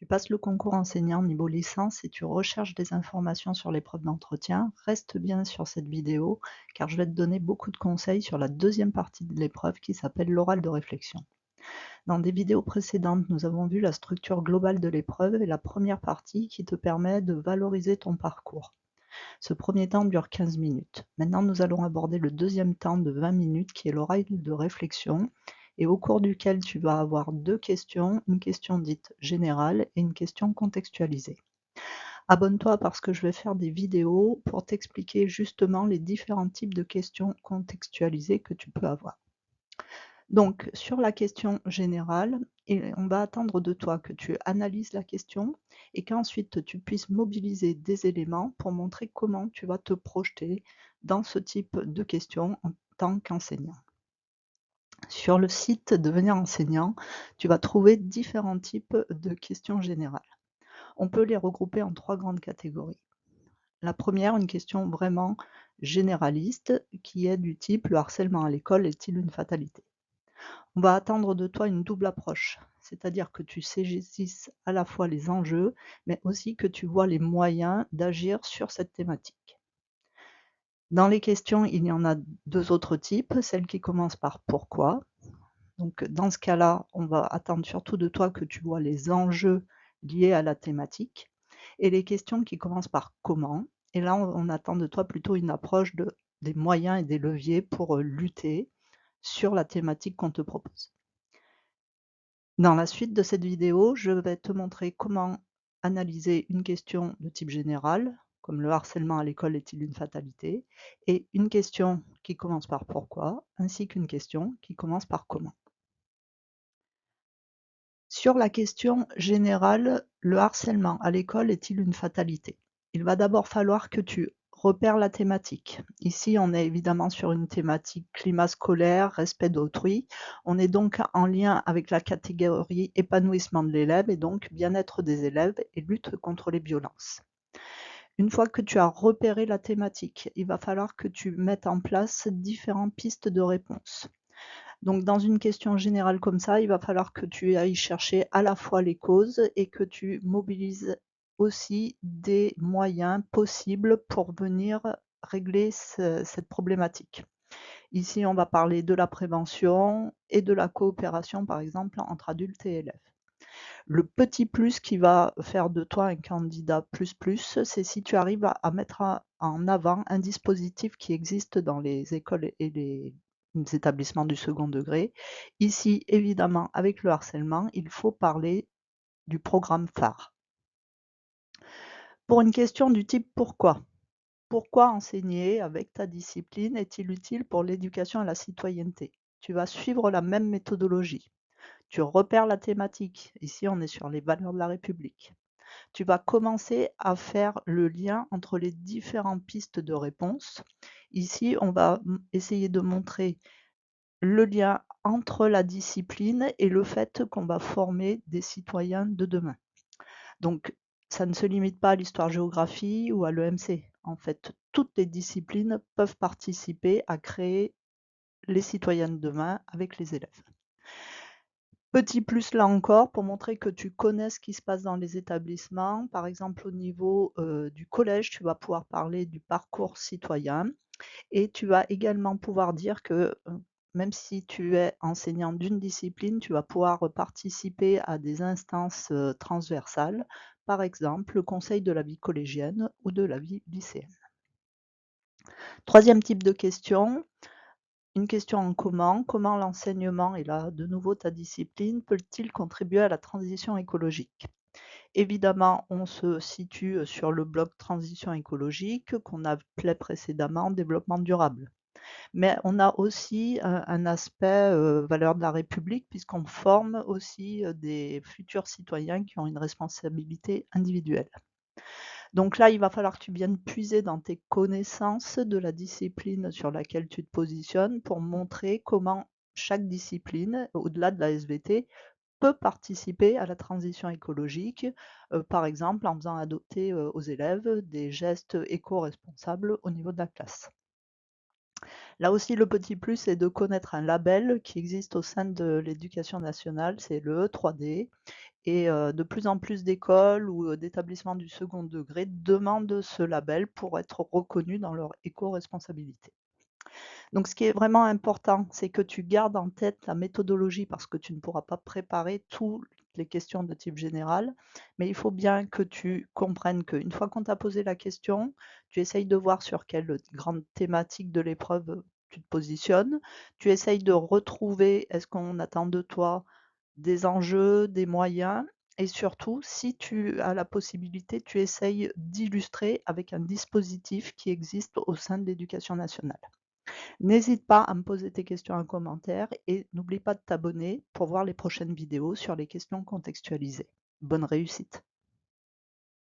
Tu passes le concours enseignant niveau licence et tu recherches des informations sur l'épreuve d'entretien, reste bien sur cette vidéo car je vais te donner beaucoup de conseils sur la deuxième partie de l'épreuve qui s'appelle l'oral de réflexion. Dans des vidéos précédentes, nous avons vu la structure globale de l'épreuve et la première partie qui te permet de valoriser ton parcours. Ce premier temps dure 15 minutes. Maintenant, nous allons aborder le deuxième temps de 20 minutes qui est l'oral de réflexion et au cours duquel tu vas avoir deux questions, une question dite générale et une question contextualisée. Abonne-toi parce que je vais faire des vidéos pour t'expliquer justement les différents types de questions contextualisées que tu peux avoir. Donc, sur la question générale, on va attendre de toi que tu analyses la question et qu'ensuite tu puisses mobiliser des éléments pour montrer comment tu vas te projeter dans ce type de questions en tant qu'enseignant. Sur le site Devenir enseignant, tu vas trouver différents types de questions générales. On peut les regrouper en trois grandes catégories. La première, une question vraiment généraliste qui est du type: le harcèlement à l'école est-il une fatalité? On va attendre de toi une double approche, c'est-à-dire que tu saisisses à la fois les enjeux, mais aussi que tu vois les moyens d'agir sur cette thématique. Dans les questions, il y en a deux autres types, celle qui commence par pourquoi. Donc dans ce cas-là, on va attendre surtout de toi que tu vois les enjeux liés à la thématique et les questions qui commencent par comment. Et là, on attend de toi plutôt une approche des moyens et des leviers pour lutter sur la thématique qu'on te propose. Dans la suite de cette vidéo, je vais te montrer comment analyser une question de type général, comme le harcèlement à l'école est-il une fatalité, et une question qui commence par pourquoi, ainsi qu'une question qui commence par comment. Sur la question générale, le harcèlement à l'école est-il une fatalité? Il va d'abord falloir que tu repères la thématique. Ici, on est évidemment sur une thématique climat scolaire, respect d'autrui. On est donc en lien avec la catégorie épanouissement de l'élève et donc bien-être des élèves et lutte contre les violences. Une fois que tu as repéré la thématique, il va falloir que tu mettes en place différentes pistes de réponse. Donc dans une question générale comme ça, il va falloir que tu ailles chercher à la fois les causes et que tu mobilises aussi des moyens possibles pour venir régler cette problématique. Ici, on va parler de la prévention et de la coopération, par exemple, entre adultes et élèves. Le petit plus qui va faire de toi un candidat plus plus, c'est si tu arrives à mettre en avant un dispositif qui existe dans les écoles et les établissements du second degré. Ici, évidemment, avec le harcèlement, il faut parler du programme phare. Pour une question du type pourquoi? Pourquoi enseigner avec ta discipline est-il utile pour l'éducation à la citoyenneté? Tu vas suivre la même méthodologie. Tu repères la thématique. Ici, on est sur les valeurs de la République. Tu vas commencer à faire le lien entre les différentes pistes de réponse. Ici, on va essayer de montrer le lien entre la discipline et le fait qu'on va former des citoyens de demain. Donc, ça ne se limite pas à l'histoire-géographie ou à l'EMC. En fait, toutes les disciplines peuvent participer à créer les citoyens de demain avec les élèves. Petit plus là encore pour montrer que tu connais ce qui se passe dans les établissements. Par exemple, au niveau du collège, tu vas pouvoir parler du parcours citoyen et tu vas également pouvoir dire que même si tu es enseignant d'une discipline, tu vas pouvoir participer à des instances transversales, par exemple le conseil de la vie collégienne ou de la vie lycéenne. Troisième type de question, une question en comment. Comment l'enseignement, et là de nouveau ta discipline, peut-il contribuer à la transition écologique? Évidemment, on se situe sur le bloc transition écologique qu'on appelait précédemment développement durable. Mais on a aussi un aspect valeur de la République puisqu'on forme aussi des futurs citoyens qui ont une responsabilité individuelle. Donc là, il va falloir que tu viennes puiser dans tes connaissances de la discipline sur laquelle tu te positionnes pour montrer comment chaque discipline, au-delà de la SVT, peut participer à la transition écologique, par exemple en faisant adopter aux élèves des gestes éco-responsables au niveau de la classe. Là aussi, le petit plus, c'est de connaître un label qui existe au sein de l'éducation nationale, c'est le E3D. Et de plus en plus d'écoles ou d'établissements du second degré demandent ce label pour être reconnus dans leur éco-responsabilité. Donc ce qui est vraiment important, c'est que tu gardes en tête la méthodologie parce que tu ne pourras pas préparer toutes les questions de type général, mais il faut bien que tu comprennes qu'une fois qu'on t'a posé la question, tu essayes de voir sur quelle grande thématique de l'épreuve tu te positionnes. Tu essayes de retrouver, est-ce qu'on attend de toi des enjeux, des moyens et surtout, si tu as la possibilité, tu essayes d'illustrer avec un dispositif qui existe au sein de l'éducation nationale. N'hésite pas à me poser tes questions en commentaire et n'oublie pas de t'abonner pour voir les prochaines vidéos sur les questions contextualisées. Bonne réussite!